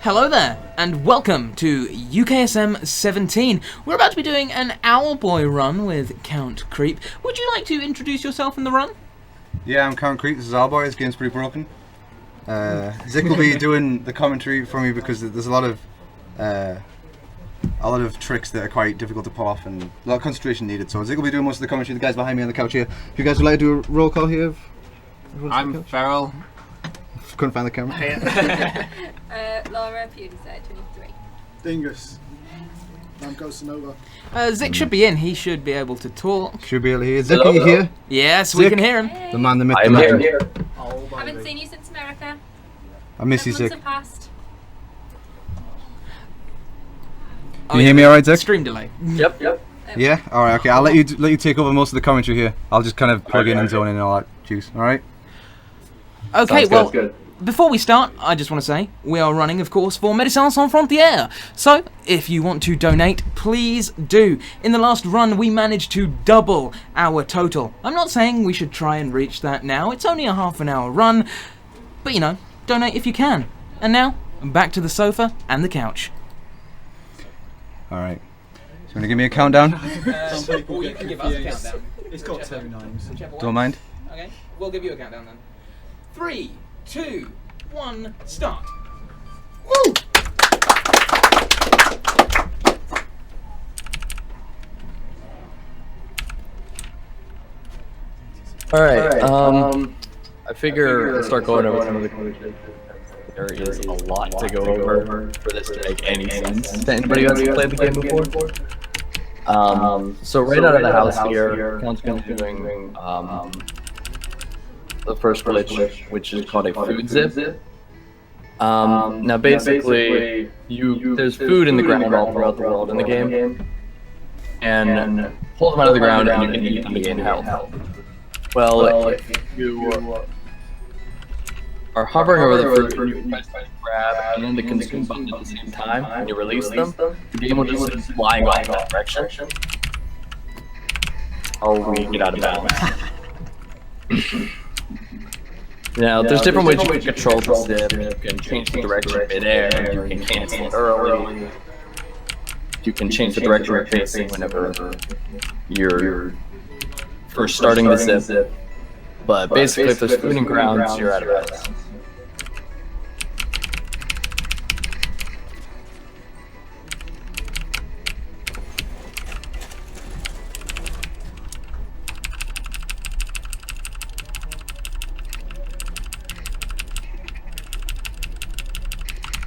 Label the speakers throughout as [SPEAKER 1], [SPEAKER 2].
[SPEAKER 1] Hello there, and welcome to UKSM 17. We're about to be doing an Owlboy run with CountCreep. Would you like to introduce yourself in the run?
[SPEAKER 2] Yeah, I'm CountCreep. This is Owlboy. This game's pretty broken. Zick will be doing the commentary for me because there's a lot of tricks that are quite difficult to pull off and a lot of concentration needed. So Zick will be doing most of the commentary. The guys behind me on the couch here. If you guys would like to do a roll call here.
[SPEAKER 3] I'm Farrell.
[SPEAKER 2] Couldn't find the camera.
[SPEAKER 4] Laura, Puliser, 23.
[SPEAKER 5] Dingus. I'm Ghostanova.
[SPEAKER 1] Zick should be in. He should be able to talk.
[SPEAKER 2] Should be able to hear. Zick, are you here?
[SPEAKER 1] Yes,
[SPEAKER 2] Zick.
[SPEAKER 1] we can hear him.
[SPEAKER 4] Hey.
[SPEAKER 2] The man, the myth, the
[SPEAKER 3] I'm
[SPEAKER 2] legend.
[SPEAKER 3] here.
[SPEAKER 5] Oh,
[SPEAKER 4] Haven't seen you since America.
[SPEAKER 2] I miss you,
[SPEAKER 4] 7
[SPEAKER 2] Zick.
[SPEAKER 4] months have passed.
[SPEAKER 2] Can you hear me alright, Zick?
[SPEAKER 1] Stream delay.
[SPEAKER 3] Yep.
[SPEAKER 2] Yeah? Alright, okay. I'll let you take over most of the commentary here. I'll just kind of plug in and zone in and all that juice. Alright?
[SPEAKER 1] Okay,
[SPEAKER 3] Sounds
[SPEAKER 1] well,
[SPEAKER 3] good.
[SPEAKER 1] before we start, I just want to say, we are running, of course, for Médecins Sans Frontières. So, if you want to donate, please do. In the last run, we managed to double our total. I'm not saying we should try and reach that now. It's only a half an hour run. But, you know, donate if you can. And now, back to the sofa and the couch.
[SPEAKER 2] Alright. So you want to give me a countdown?
[SPEAKER 1] Or you can give us a countdown.
[SPEAKER 5] It's got two names.
[SPEAKER 2] Don't mind.
[SPEAKER 1] Okay, we'll give you a countdown then. 3, 2, 1, start. Woo!
[SPEAKER 3] Alright, I figure I'll start going over some of the questions. There is a lot to go over for this to make any sense to anybody who hasn't played the game before. So right out of the house here, Count's going to be doing the first glitch, which is called a food zip. Now basically, there's food in the ground all throughout the world in the game, and pull them out of the ground and you can eat them to gain health. Well, if you are hovering over the fruit, you press grab and the consume button at the same time, and you release them, the game will just start flying off that direction. Or we get out of bounds. Now, there's different ways you can control the zip. You can change the direction mid-air, you can cancel it early, you can change the direction you're facing whenever you're first starting the zip. But basically, if there's food and grounds, you're out of bounds.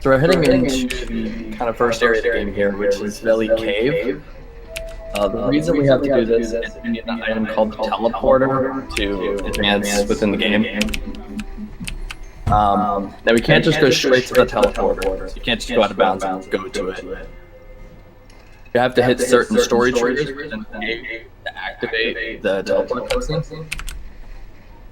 [SPEAKER 3] So we're heading into the kind of first area of the game here, which is Valley Cave. The reason we have to do this is we need an item called the teleporter to advance within the game. Now we can't just go straight to the teleporter. So you can't just go out of bounds and go to it. You have to hit certain story triggers and to activate the teleport cutscene.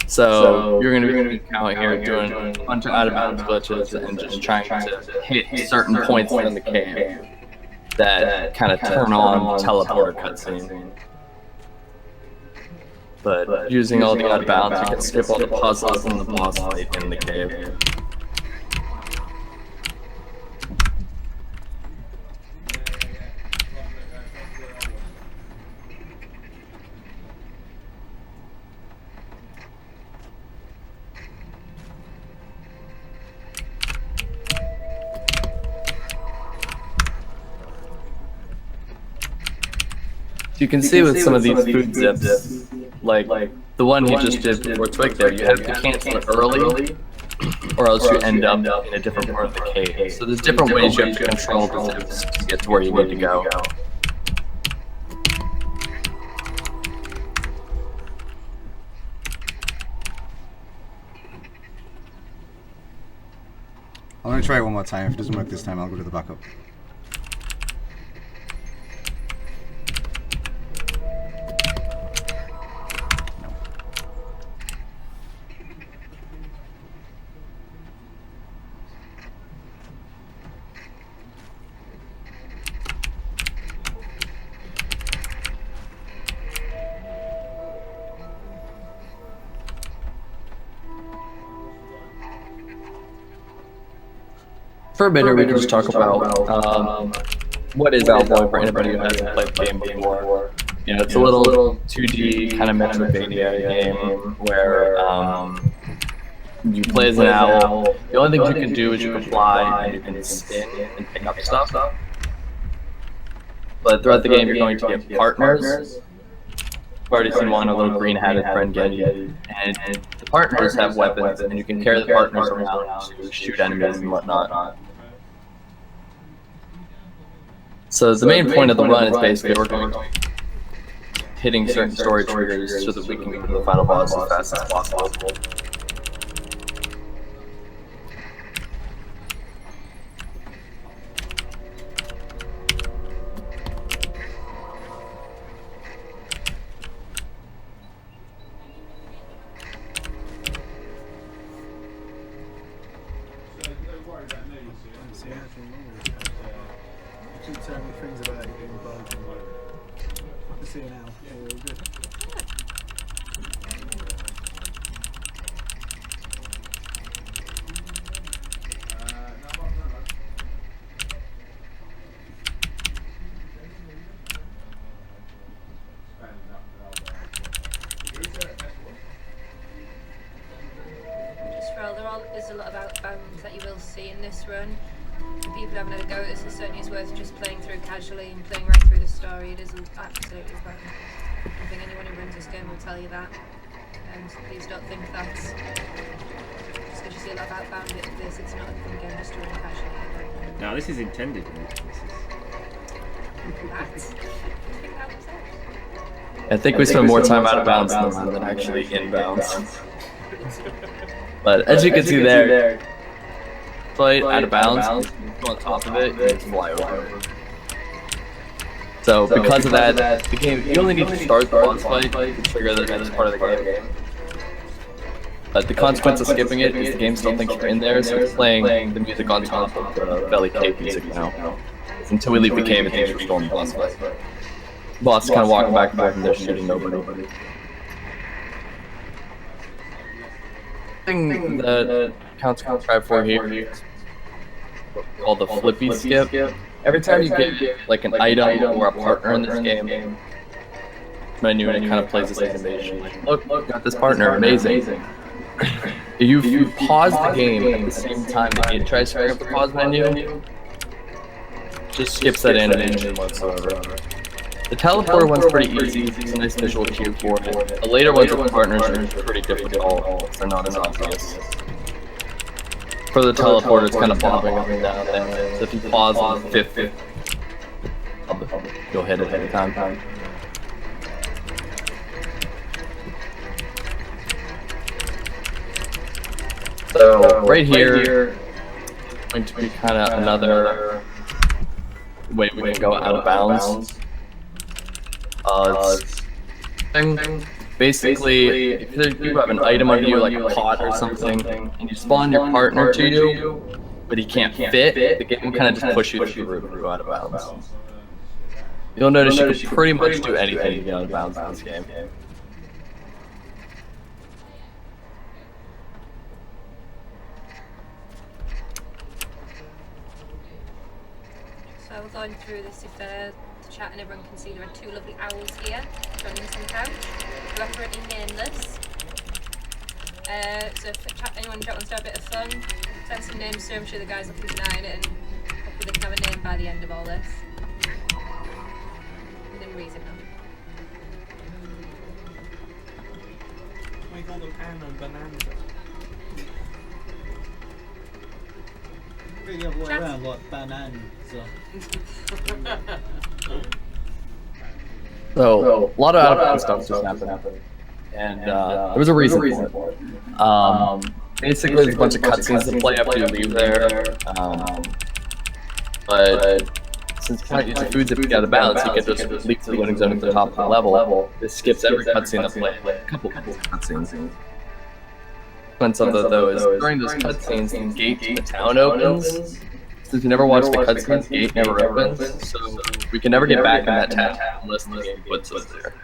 [SPEAKER 3] So you're going to be out here doing a bunch of out of bounds glitches and just trying to hit certain points in the cave that kind of turn on the teleporter cutscene. But using all the out of bounds, you can skip all the puzzles and the boss fight in the cave. You can see with some of these food zips, like the one you just did before Twig there, you have to cancel it early, or else you end up in a different part of the cave. So there's different ways you have to control the zips to get to where you need to go.
[SPEAKER 2] I'm going to try it one more time. If it doesn't work this time, I'll go to the backup.
[SPEAKER 3] for a minute, we can just talk about what is Owlboy for anybody who hasn't played the game before. You know, it's a little 2D kind of Metroidvania game where you play as an owl. The only things you can do is you can fly and you can spin and pick up stuff. But throughout the game, you're going to get partners. I've already seen one, a little green-hatted friend Getty, and the partners have weapons, and you can carry the partners around to shoot enemies and whatnot. So the main point of the run is basically we're going to hitting certain story triggers so that we can get to the final boss as fast as possible.
[SPEAKER 5] You keep telling me things about it being broken. I can see it now. Yeah, we're all good.
[SPEAKER 4] Just for all, there's a lot of outbounds that you will see in this run. For people who haven't had a go at this, it certainly is worth just playing through casually and playing right through the story. It is absolutely fun. I think anyone who runs this game will tell you that. And please don't think that just because you see a lot of outbound bits of this, it's not a fun game just to run casually.
[SPEAKER 6] No, this is intended. This is...
[SPEAKER 3] I think we spend more time out of bounds in the run than actually in bounds. But as you can see there, fight out of bounds, go on top of it, you just fly over. So because of that, the game, you only need to start the boss fight to trigger the next part of the game. But the consequence of skipping it is the game still thinks you're in there, so it's playing the music on top of the belly cave music now. Until we leave the cave, it thinks we're still in the boss fight. The boss is kind of walking back and forth and they're shooting nobody. Thing that CountCreep for here is called the flippy skip. Every time you get like an item or a partner in this game, menu and it kind of plays this animation. Like, look, got this partner, amazing. If you pause the game at the same time that it tries to bring up the pause menu, just skips that animation whatsoever. The teleporter one's pretty easy, it's a nice visual cue for it. The later ones with partners are pretty difficult, they're not as obvious. For the teleporter, it's kind of bobbing up and down there, so if you pause on the fifth, you'll hit it every time. So, right here, going to be kind of another way we can go out of bounds. Basically, if you have an item on you, like a pot or something, and you spawn your partner to you, but he can't fit, the game will kind of just push you through the roof and go out of bounds. You'll notice you can pretty much do anything to get out of bounds in this game.
[SPEAKER 4] So we're going through this if the chat and everyone can see there are two lovely owls here joining us on the couch. We're currently nameless. So if anyone in chat wants to have a bit of fun, send some names to them, I'm sure the guys will keep an eye on it and hopefully they can have a name by the end of all this. Within reason though.
[SPEAKER 6] We call them Anna and Bonanza.
[SPEAKER 5] Really the other way around, like banana.
[SPEAKER 3] So, a lot of out-of-bounds stuff just happened. And there was a reason for it. Basically, there's a bunch of cutscenes to play after you leave there. But since you can't use the food zip to get out of bounds, you can just leap to the loading zone at the top of the level. This skips every cutscene to play, like a couple cutscenes. One of though is during those cutscenes, the gate to the town opens. Since we never watched the cutscenes, the gate never opens, so we can never get back in that town unless the game puts us there.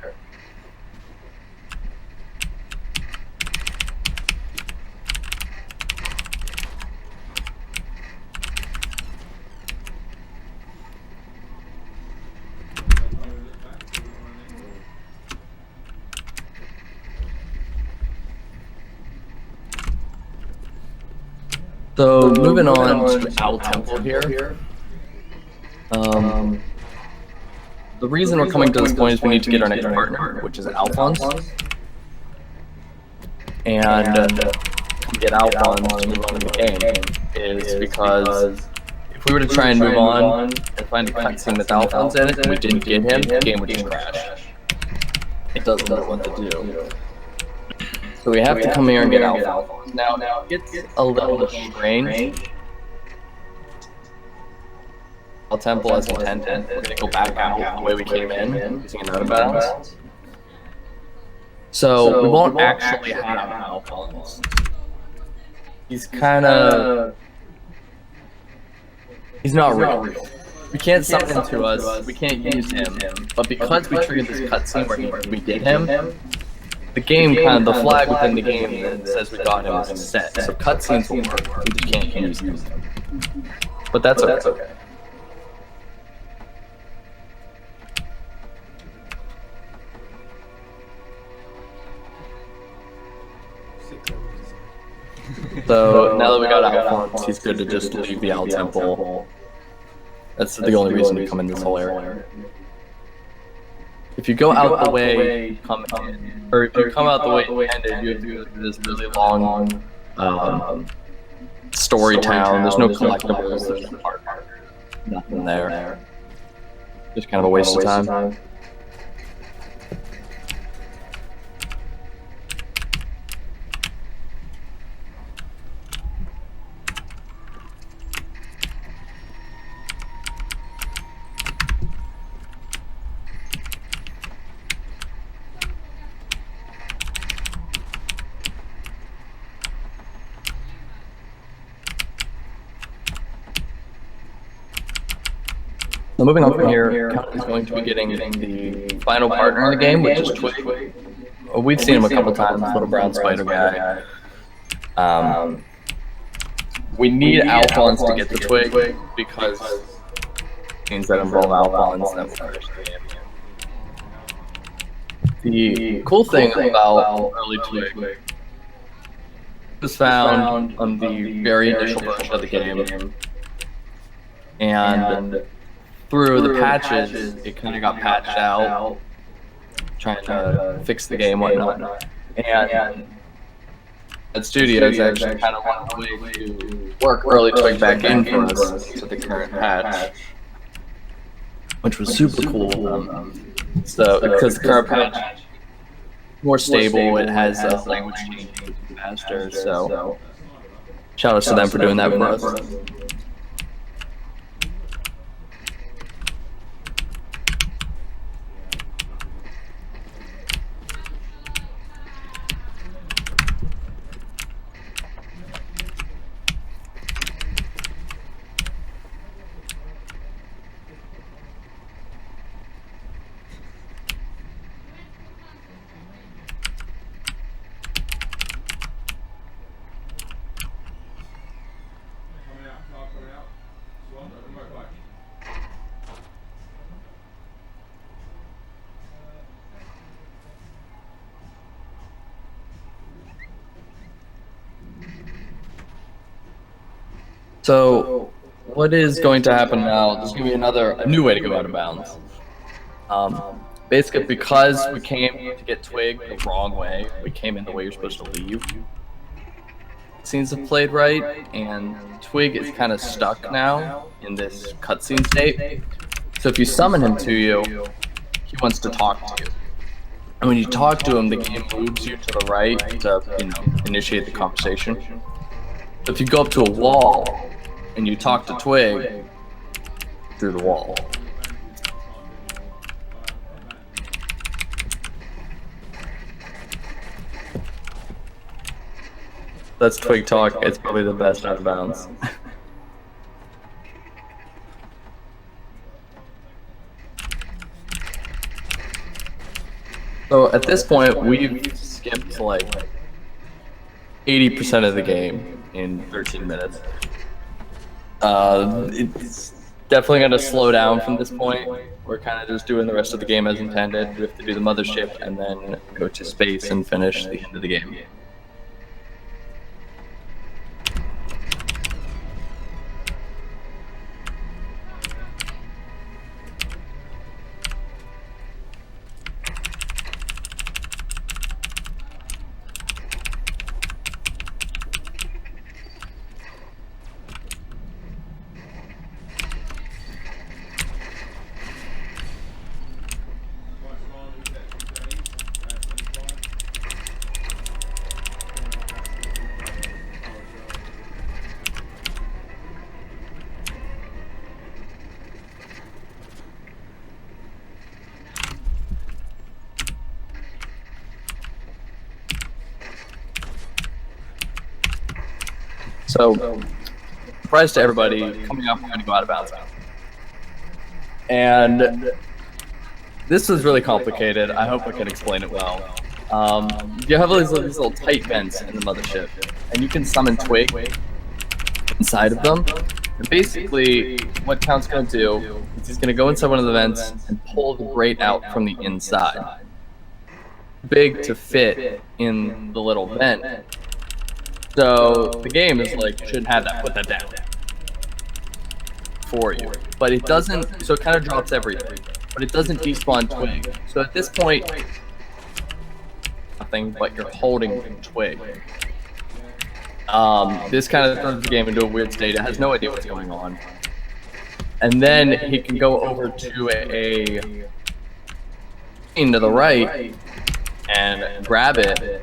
[SPEAKER 3] So moving on to Owl Temple here. The reason we're coming to this point is we need to get our next partner, which is Alphonse. And to get Alphonse to move on in the game is because if we were to try and move on and find a cutscene with Alphonse in it and we didn't get him, the game would just crash. It doesn't know what to do. So we have to come here and get Alphonse. Now it's a little strange. Owl Temple as intended. We're gonna go back out the way we came in, using an out of bounds. So we won't actually have Alphonse. He's not real. We can't summon him to us, we can't use him, but because we triggered this cutscene where we did him, the game the flag within the game that says we got him is set, so cutscenes will work, we just can't use him. But that's okay. So now that we got Alphonse, he's good to just leave the Owl Temple. That's the only reason we come in this whole area. If you go out the way, come in, or if you come out the way you ended, you have to go through this really long story town. There's no collectibles, there's no art, nothing there. Just kind of a waste of time. So moving on from here, Count is going to be getting the final partner in the game, which is Twig. We've seen him a couple times, little brown spider guy. We need Alphonse to get the Twig, because things that involve Alphonse that will finish the game. The cool thing about early Twig was found on the very initial version of the game, and through the patches, it kind of got patched out, trying to fix the game and whatnot. And at studios, actually kind of wanted a way to work early Twig back in for us to the current patch, which was super cool. So because the current patch more stable, it has language changes faster. So shout out to them for doing that for us. So, what is going to happen now? There's going to be a new way to go out of bounds. Basically, because we came to get Twig the wrong way, we came in the way you're supposed to leave. Scenes have played right, and Twig is kind of stuck now in this cutscene state. So if you summon him to you, he wants to talk to you. And when you talk to him, the game moves you to the right to, initiate the conversation. So if you go up to a wall and you talk to Twig through the wall. That's Twig talk. It's probably the best out of bounds. So at this point, we've skipped like 80% of the game in 13 minutes. It's definitely going to slow down from this point. We're kind of just doing the rest of the game as intended. We have to do the mothership and then go to space and finish the end of the game. So, surprise to everybody, coming up, we're going to go out of bounds. And this was really complicated. I hope I can explain it well. You have these little tight vents in the mothership, and you can summon Twig inside of them. And basically, what Count's going to do is he's going to go inside one of the vents and pull the grate out from the inside. Big to fit in the little vent. So the game is like, should have that, put that down for you. But it doesn't, so it kind of drops everything. But it doesn't despawn Twig. So at this point, nothing but you're holding Twig. This kind of throws the game into a weird state. It has no idea what's going on. And then he can go over to a to the right and grab it.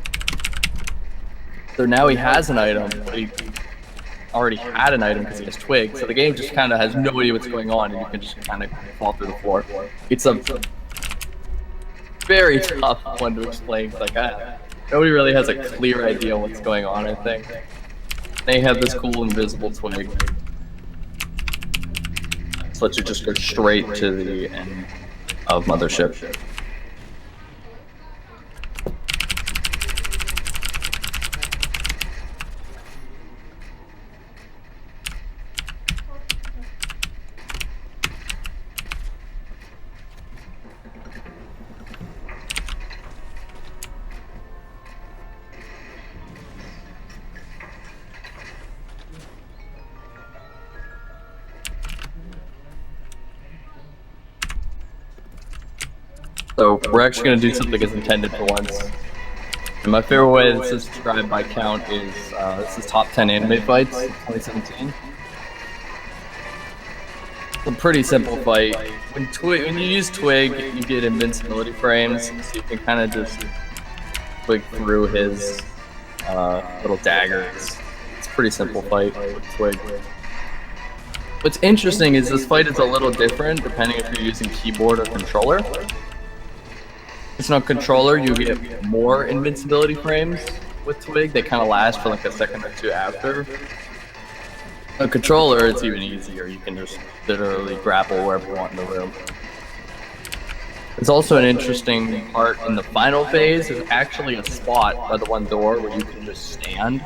[SPEAKER 3] So now he has an item, but he already had an item because he has Twig. So the game just kind of has no idea what's going on, and you can just kind of fall through the floor. It's a very tough one to explain. Like nobody really has a clear idea what's going on. I think they have this cool invisible Twig, so lets you just go straight to the end of Mothership. So we're actually going to do something as intended for once. And my favorite way this is described by Count is, this is top 10 anime fights, 2017. It's a pretty simple fight. When you use Twig, you get invincibility frames, so you can kind of just Twig through his little daggers. It's a pretty simple fight with Twig. What's interesting is this fight is a little different depending if you're using keyboard or controller. It's not controller, you get more invincibility frames with Twig. They kind of last for like a second or two after. A controller, it's even easier. You can just literally grapple wherever you want in the room. It's also an interesting part in the final phase. There's actually a spot by the one door where you can just stand.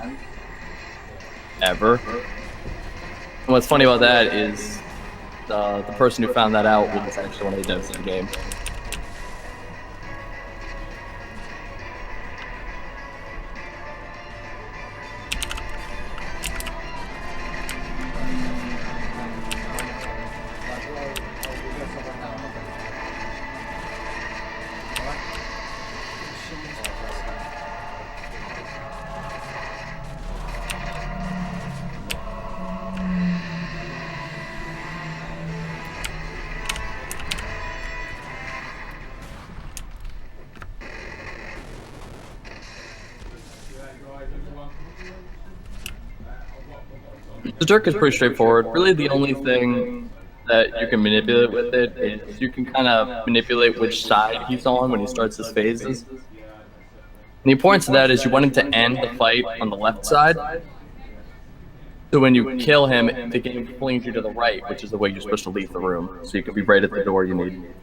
[SPEAKER 3] Ever. And what's funny about that is the person who found that out was actually one of the devs in the game. The jerk is pretty straightforward. Really the only thing that you can manipulate with it is you can kind of manipulate which side he's on when he starts his phases. And the importance of that is you want him to end the fight on the left side. So when you kill him, the game flings you to the right, which is the way you're supposed to leave the room. So you can be right at the door you need.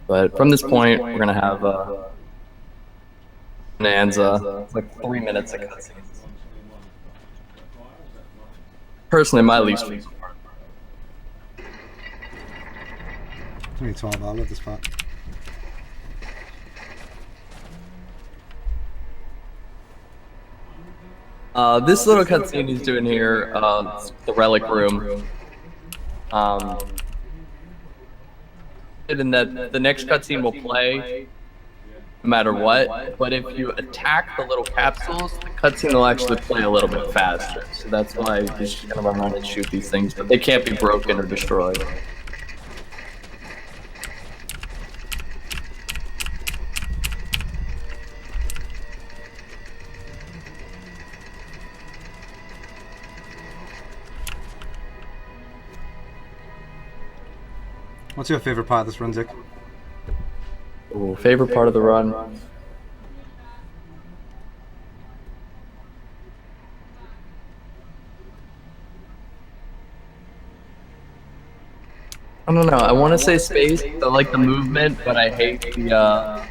[SPEAKER 3] But from this point, we're gonna have Bonanza. It's like 3 minutes of cutscenes. Personally, my least favorite part.
[SPEAKER 2] It's only 12, I love this part.
[SPEAKER 3] This little cutscene he's doing here, the relic room. And that the next cutscene will play no matter what, but if you attack the little capsules, the cutscene will actually play a little bit faster. So that's why you just kind of run around and shoot these things, but they can't be broken or destroyed.
[SPEAKER 2] What's your favourite part of this run, Zick?
[SPEAKER 3] Ooh, favorite part of the run. I don't know. I want to say space. I like the movement, but I hate the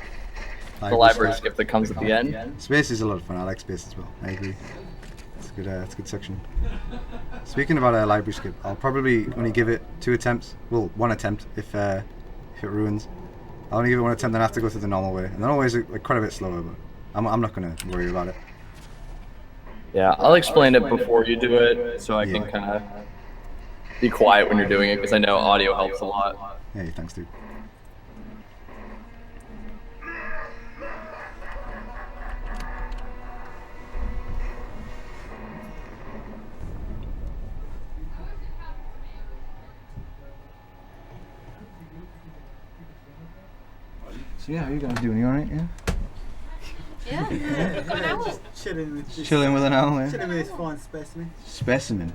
[SPEAKER 3] library skip that comes at the end.
[SPEAKER 2] Space is a lot of fun. I like space as well. I agree. It's a good. It's a good section. Speaking about a library skip, I'll probably only give it 2 attempts. Well, 1 attempt if it ruins. I'll only give it 1 attempt, then I have to go through the normal way. And the normal way is like quite a bit slower, but I'm not gonna worry about it.
[SPEAKER 3] Yeah, I'll explain it before you do it, so I can kind of be quiet when you're doing it, because I know audio helps a lot.
[SPEAKER 2] Hey, thanks, dude. So yeah, how you guys doing? You alright? Yeah.
[SPEAKER 4] Yeah, we've got an owl.
[SPEAKER 5] Chilling with this,
[SPEAKER 2] Chilling with an owl. Yeah.
[SPEAKER 5] chilling with this fine specimen.
[SPEAKER 2] Specimen.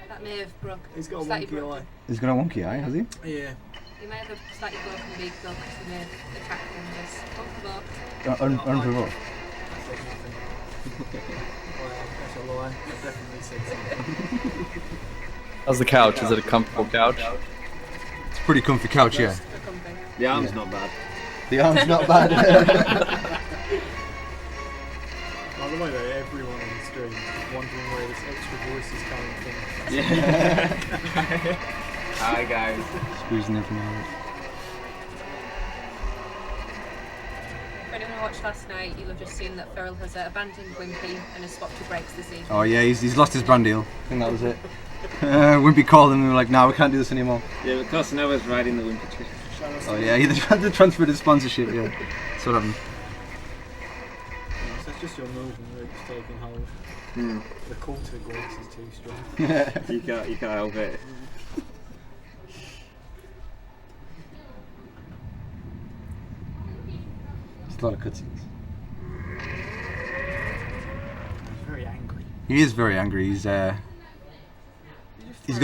[SPEAKER 4] That may have broke.
[SPEAKER 5] He's got a
[SPEAKER 4] slightly
[SPEAKER 5] wonky
[SPEAKER 4] broken.
[SPEAKER 5] eye.
[SPEAKER 2] He's got a wonky eye, has he?
[SPEAKER 5] Yeah.
[SPEAKER 4] He may have a slightly broken beak though, because he may have attacked him just off the box.
[SPEAKER 2] Unprovoked.
[SPEAKER 5] I said nothing. Well, that's a lie. I definitely said something.
[SPEAKER 3] How's the couch? Is it a comfortable couch?
[SPEAKER 2] It's a pretty comfy couch, yeah.
[SPEAKER 4] For comfort.
[SPEAKER 6] The arm's not bad.
[SPEAKER 2] The arm's not bad.
[SPEAKER 5] By the way, though, everyone on the stream is wondering where this extra voice is coming from.
[SPEAKER 6] Yeah. Hi guys.
[SPEAKER 2] Squeezing in from there.
[SPEAKER 4] For anyone who watched last night, you'll have just seen that Ferrell has abandoned Wimpy and has swapped to brakes this evening.
[SPEAKER 2] Oh yeah, he's lost his brand deal. I think that was it. Wimpy called him and we were like, nah, we can't do this anymore.
[SPEAKER 6] Yeah, because now I was riding the Wimpy tree.
[SPEAKER 2] Oh yeah, he had to transfer his sponsorship, yeah. That's what happened.
[SPEAKER 5] So it's just your northern roots taking hold. The call to the grace is too strong.
[SPEAKER 6] You can't help it.
[SPEAKER 2] It's a lot of cutscenes.
[SPEAKER 5] He's very angry.
[SPEAKER 2] He is very angry. He's got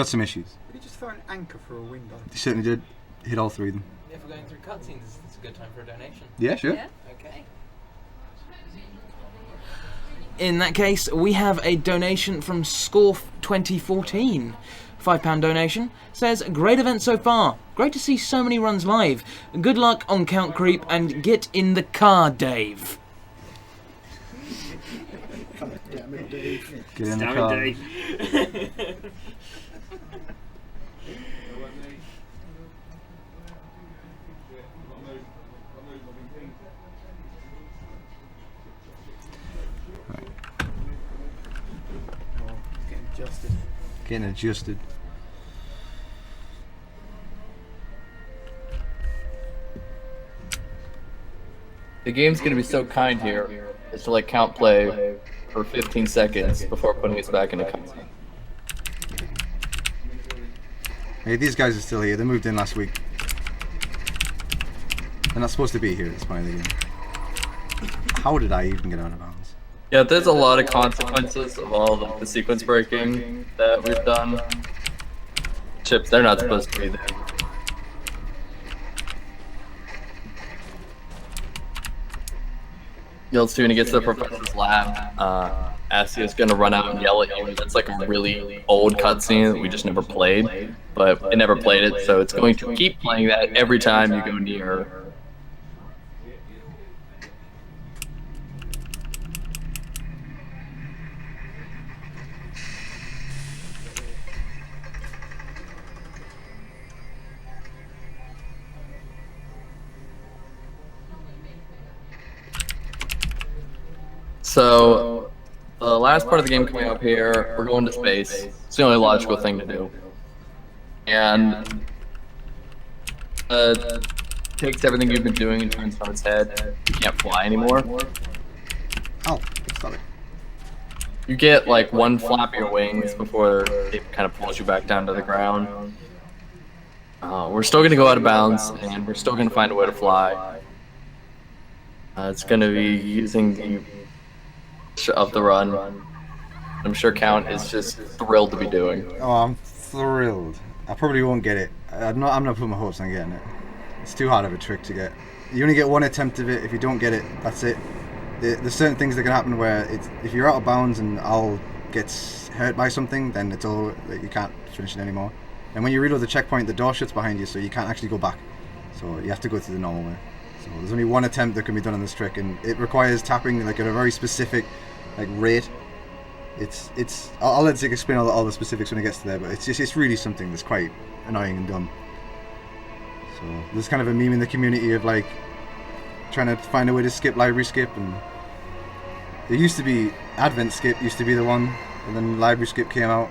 [SPEAKER 2] some issues.
[SPEAKER 5] Did he just throw an anchor through a window?
[SPEAKER 2] He certainly did. Hit all 3 of them.
[SPEAKER 1] If we're going through cutscenes, it's a good time for a donation.
[SPEAKER 2] Yeah, sure.
[SPEAKER 4] Yeah?
[SPEAKER 1] Okay. In that case, we have a donation from Scorf 2014. £5 donation. Says, great event so far. Great to see so many runs live. Good luck on CountCreep and get in the car, Dave.
[SPEAKER 5] Damn it, Dave.
[SPEAKER 2] Get in the
[SPEAKER 6] Damn
[SPEAKER 2] car.
[SPEAKER 6] it, Dave.
[SPEAKER 5] Oh, getting adjusted.
[SPEAKER 2] Getting adjusted.
[SPEAKER 3] The game's gonna be so kind here as to let Count play for 15 seconds before putting us back in a cutscene.
[SPEAKER 2] Hey, these guys are still here. They moved in last week. They're not supposed to be here at this point of the game. How did I even get out of bounds?
[SPEAKER 3] Yeah, there's a lot of consequences of all the sequence breaking that we've done. Chips, they're not supposed to be there. You'll see when he gets to the professor's lab, Asia's gonna run out and yell at you. That's like a really old cutscene that we just never played, but it never played it, so it's going to keep playing that every time you go near her. So, the last part of the game coming up here, we're going to space. It's the only logical thing to do. And takes everything you've been doing and turns it on its head. You can't fly anymore.
[SPEAKER 2] Oh, stop it.
[SPEAKER 3] You get like one flap of your wings before it kind of pulls you back down to the ground. We're still going to go out of bounds, and we're still going to find a way to fly. It's going to be using the of the run. I'm sure Count is just thrilled to be doing.
[SPEAKER 2] Oh, I'm thrilled. I probably won't get it. I'm not putting my hopes on getting it. It's too hard of a trick to get. You only get one attempt of it. If you don't get it, that's it. There's certain things that can happen where if you're out of bounds and Owl gets hurt by something, then it's all like, you can't finish it anymore. And when you reload the checkpoint, the door shuts behind you, so you can't actually go back. So you have to go through the normal way. So there's only one attempt that can be done on this trick, and it requires tapping like at a very specific like rate. I'll let Zig explain all the specifics when it gets to there, but it's really something that's quite annoying and dumb. So there's kind of a meme in the community of like trying to find a way to skip library skip, and there used to be Advent skip used to be the one, and then library skip came out.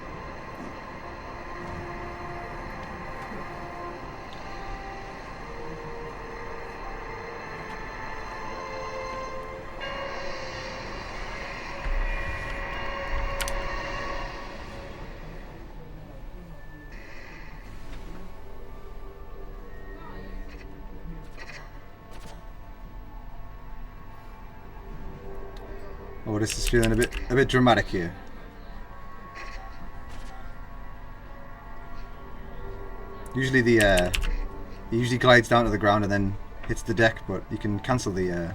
[SPEAKER 2] Oh, this is feeling a bit dramatic here. Usually it usually glides down to the ground and then hits the deck, but you can cancel the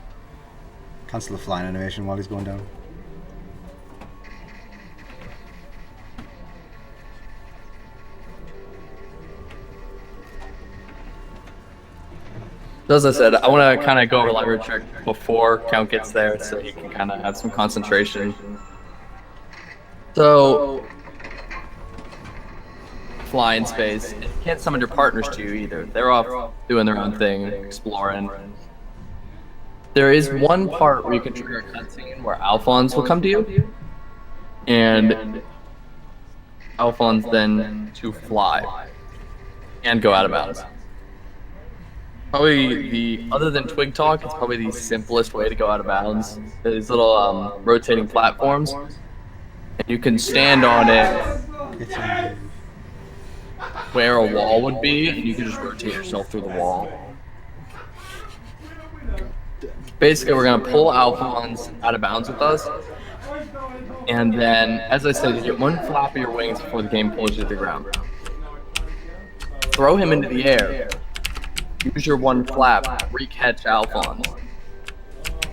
[SPEAKER 2] flying animation while he's going down.
[SPEAKER 3] So as I said, I want to kind of go over library trick before Count gets there, so he can kind of have some concentration. So, fly in space. You can't summon your partners to you either. They're off doing their own thing, exploring. There is one part where you can trigger a cutscene where Alphonse will come to you, and Alphonse then to fly and go out of bounds. Probably other than Twig Talk, it's probably the simplest way to go out of bounds. These little rotating platforms, and you can stand on it where a wall would be, and you can just rotate yourself through the wall. Basically, we're gonna pull Alphonse out of bounds with us, and then, as I said, you get one flap of your wings before the game pulls you to the ground. Throw him into the air. Use your one flap, re-catch Alphonse.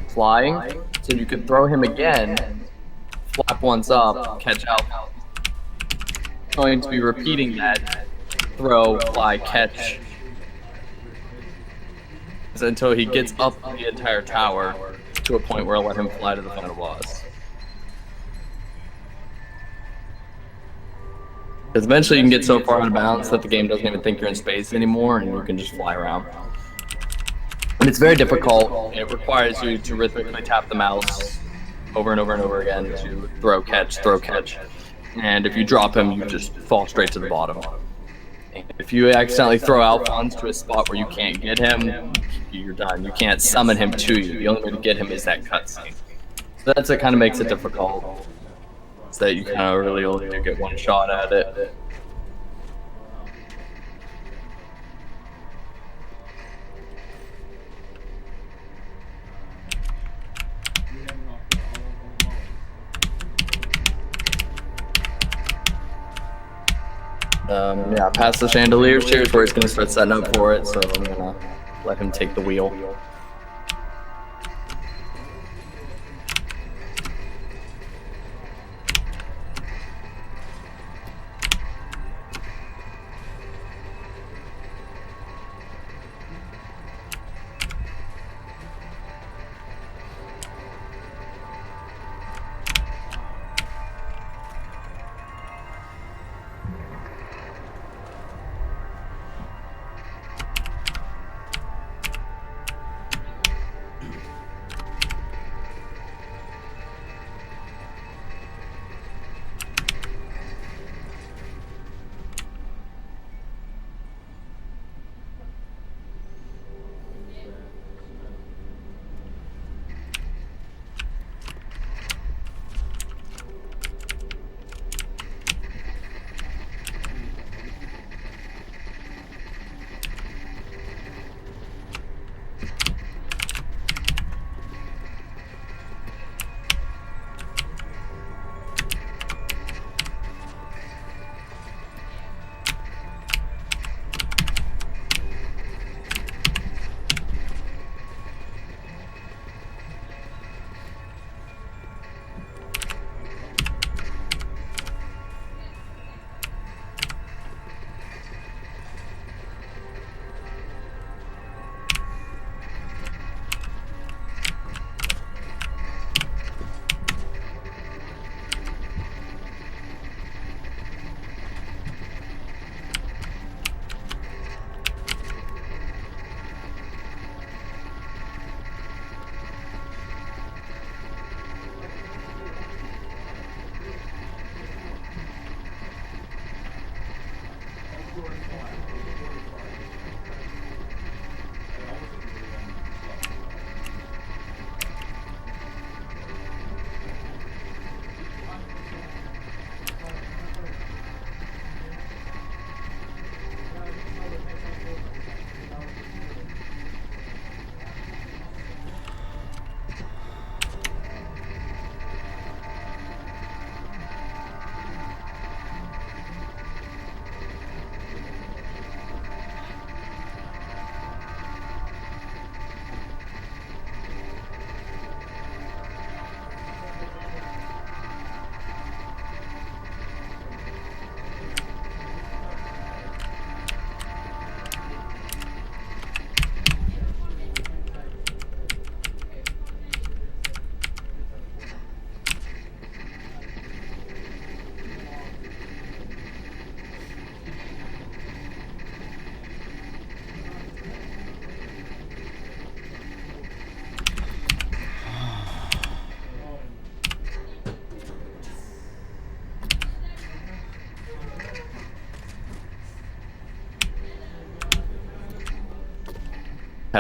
[SPEAKER 3] Flying, so you can throw him again, flap once up, catch Alphonse. Going to be repeating that, throw, fly, catch, until he gets up the entire tower to a point where I'll let him fly to the final boss. Because eventually you can get so far out of bounds that the game doesn't even think you're in space anymore, and you can just fly around. And it's very difficult. It requires you to rhythmically tap the mouse over and over and over again to throw, catch, throw, catch. And if you drop him, you just fall straight to the bottom. And if you accidentally throw Alphonse to a spot where you can't get him, you're done. You can't summon him to you. The only way to get him is that cutscene. So that's what kind of makes it difficult. Is that you kind of really only do get one shot at it. Yeah, past the chandeliers, here's where he's going to start setting up for it, so I'm going to let him take the wheel.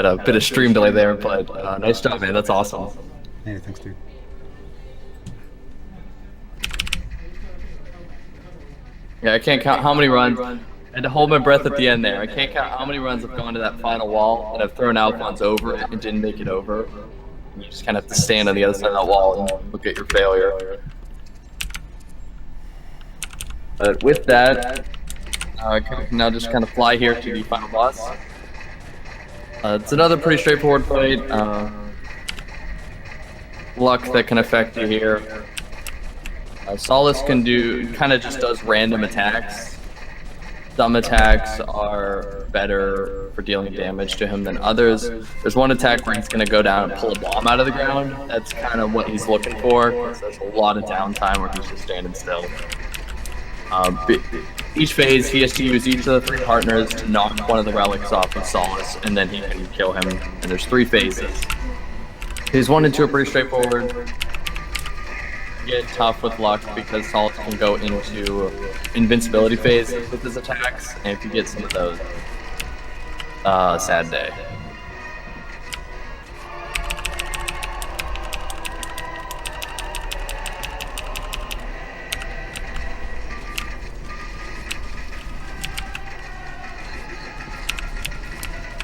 [SPEAKER 3] had a bit of stream delay there, but nice job, man. That's awesome.
[SPEAKER 2] Hey, thanks, dude.
[SPEAKER 3] Yeah, I can't count how many runs. I had to hold my breath at the end there. I can't count how many runs I've gone to that final wall and I've thrown Alphonse over it and didn't make it over. And you just kind of have to stand on the other side of that wall and look at your failure. But with that, I can now just kind of fly here to the final boss. It's another pretty straightforward fight. Luck that can affect you here. Solace can kind of just does random attacks. Some attacks are better for dealing damage to him than others. There's one attack where he's going to go down and pull a bomb out of the ground. That's kind of what he's looking for. There's a lot of downtime where he's just standing still. Each phase, he has to use each of the 3 partners to knock one of the relics off of Solace, and then he can kill him. And there's 3 phases. Phase 1 and 2 are pretty straightforward. Get tough with luck because Solace can go into invincibility phase with his attacks, and if you get some of those, sad day.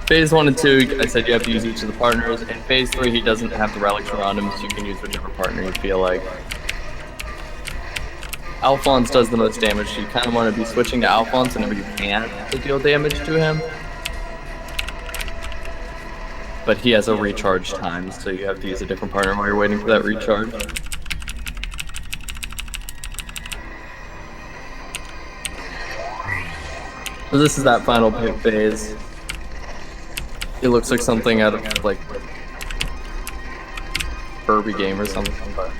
[SPEAKER 3] Phase 1 and 2, I said you have to use each of the partners. In Phase 3, he doesn't have the relics around him, so you can use whichever partner you feel like. Alphonse does the most damage, so you kind of want to be switching to Alphonse whenever you can to deal damage to him. But he has a recharge time, so you have to use a different partner while you're waiting for that recharge. So this is that final phase. It looks like something out of like Furby game or something. But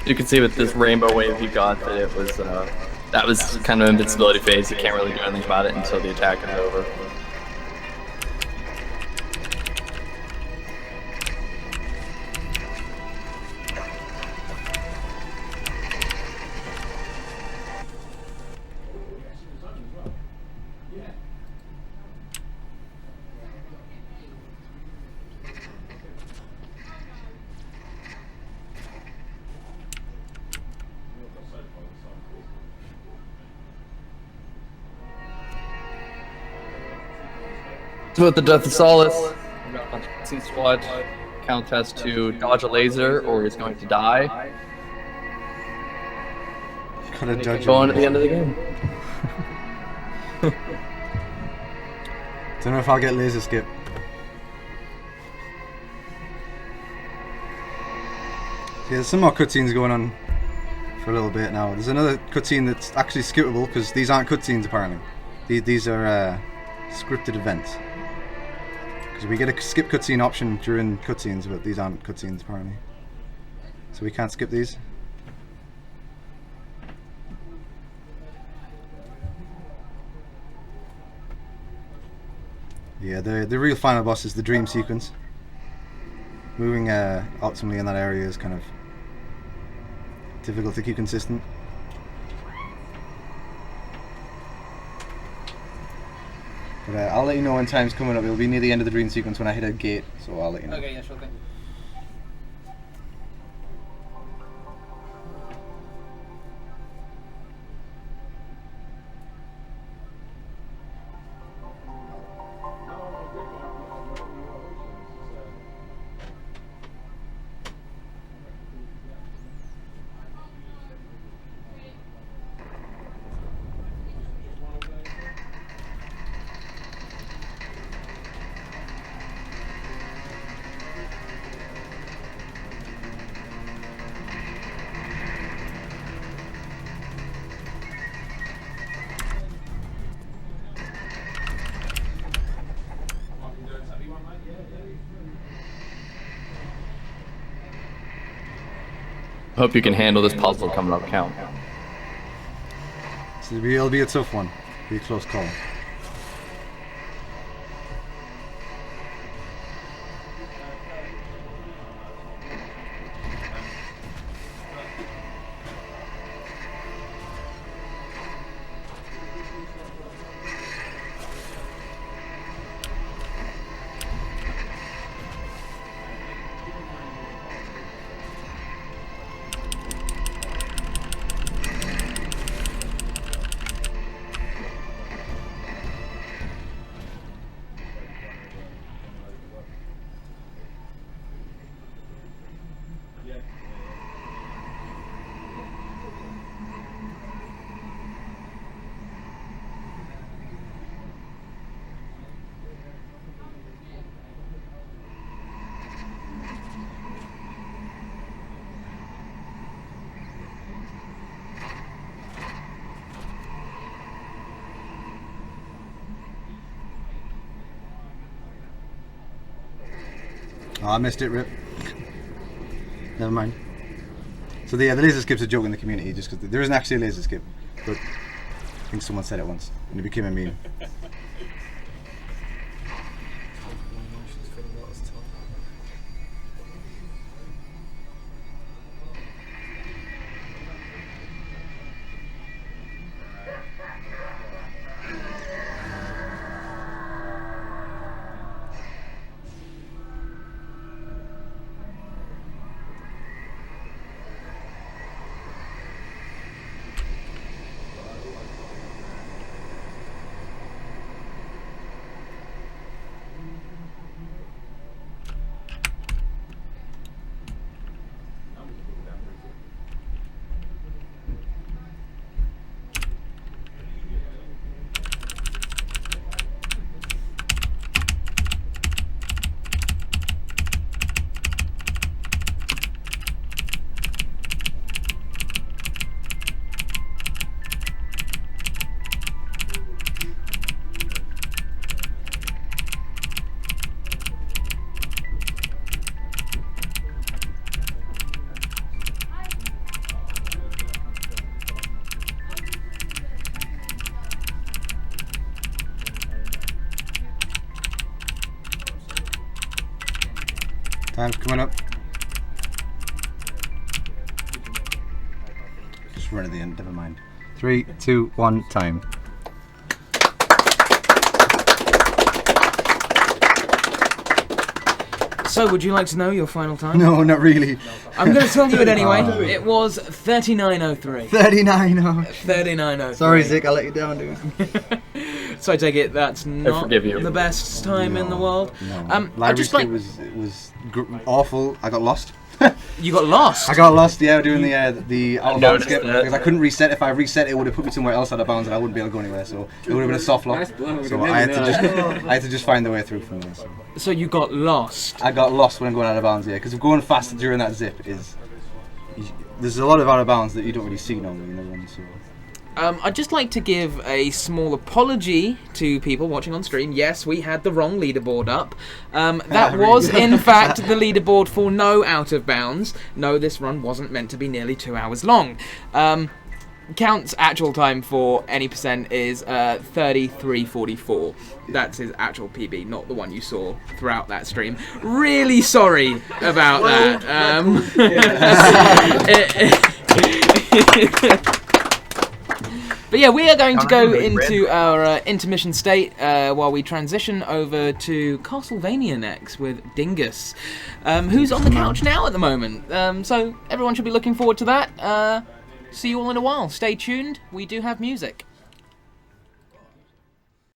[SPEAKER 3] you can see with this rainbow wave he got that it was that was kind of invincibility phase. You can't really do anything about it until the attack is over. So with the Death of Solace, we've got a bunch of cutscenes to watch. Count has to dodge a laser or he's going to die.
[SPEAKER 2] Gotta dodge
[SPEAKER 3] Go on to the end of the game.
[SPEAKER 2] Don't know if I'll get laser skip. Yeah, there's some more cutscenes going on for a little bit now. There's another cutscene that's actually skippable because these aren't cutscenes apparently. These are scripted events. Because we get a skip cutscene option during cutscenes, but these aren't cutscenes apparently. So we can't skip these. Yeah, the real final boss is the dream sequence. Moving optimally in that area is kind of difficult to keep consistent. But I'll let you know when time's coming up. It'll be near the end of the dream sequence when I hit a gate, so I'll let you know.
[SPEAKER 1] Okay, yeah, sure thing.
[SPEAKER 3] Hope you can handle this puzzle coming up, Count.
[SPEAKER 2] So it'll be a tough one. Be a close call. Oh, I missed it, Rip. Never mind. So the laser skip's a joke in the community, just because there isn't actually a laser skip, but I think someone said it once, and it became a meme. Time's coming up. Just run at the end, never mind. 3, 2, 1, time.
[SPEAKER 1] So, would you like to know your final time?
[SPEAKER 2] No, not really.
[SPEAKER 1] I'm going to tell you it anyway. It was 39:03.
[SPEAKER 2] 39. Oh.
[SPEAKER 1] 39:03.
[SPEAKER 2] Sorry, Zick, I let you down, dude.
[SPEAKER 1] So I take it that's not
[SPEAKER 3] forgive you.
[SPEAKER 1] the best time in the world.
[SPEAKER 2] No.
[SPEAKER 1] I
[SPEAKER 2] Library
[SPEAKER 1] just
[SPEAKER 2] skip
[SPEAKER 1] like
[SPEAKER 2] was awful. I got lost.
[SPEAKER 1] you got lost.
[SPEAKER 2] I got lost, yeah, doing the out of bounds
[SPEAKER 3] noticed
[SPEAKER 2] skip
[SPEAKER 3] that.
[SPEAKER 2] because I couldn't reset. If I reset, it would have put me somewhere else out of bounds, and I wouldn't be able to go anywhere. So it would have been a soft lock.
[SPEAKER 6] Nice blow,
[SPEAKER 2] So
[SPEAKER 6] we
[SPEAKER 2] I had
[SPEAKER 6] never
[SPEAKER 2] to
[SPEAKER 6] know.
[SPEAKER 2] just, I had to just find the way through from there. So.
[SPEAKER 1] So you got lost.
[SPEAKER 2] I got lost when I'm going out of bounds, yeah, because going fast during that zip is. There's a lot of out of bounds that you don't really see normally in the run. So.
[SPEAKER 1] I'd just like to give a small apology to people watching on stream. Yes, we had the wrong leaderboard up. That
[SPEAKER 2] Really?
[SPEAKER 1] was, in fact, the leaderboard for no out of bounds. No, this run wasn't meant to be nearly 2 hours long. Count's actual time for any percent is 33:44. That's his actual PB, not the one you saw throughout that stream. Really sorry about that. But yeah, we are going to go into our intermission state while we transition over to Castlevania next with Dingus, who's on the couch now at the moment. So everyone should be looking forward to that. See you all in a while. Stay tuned. We do have music.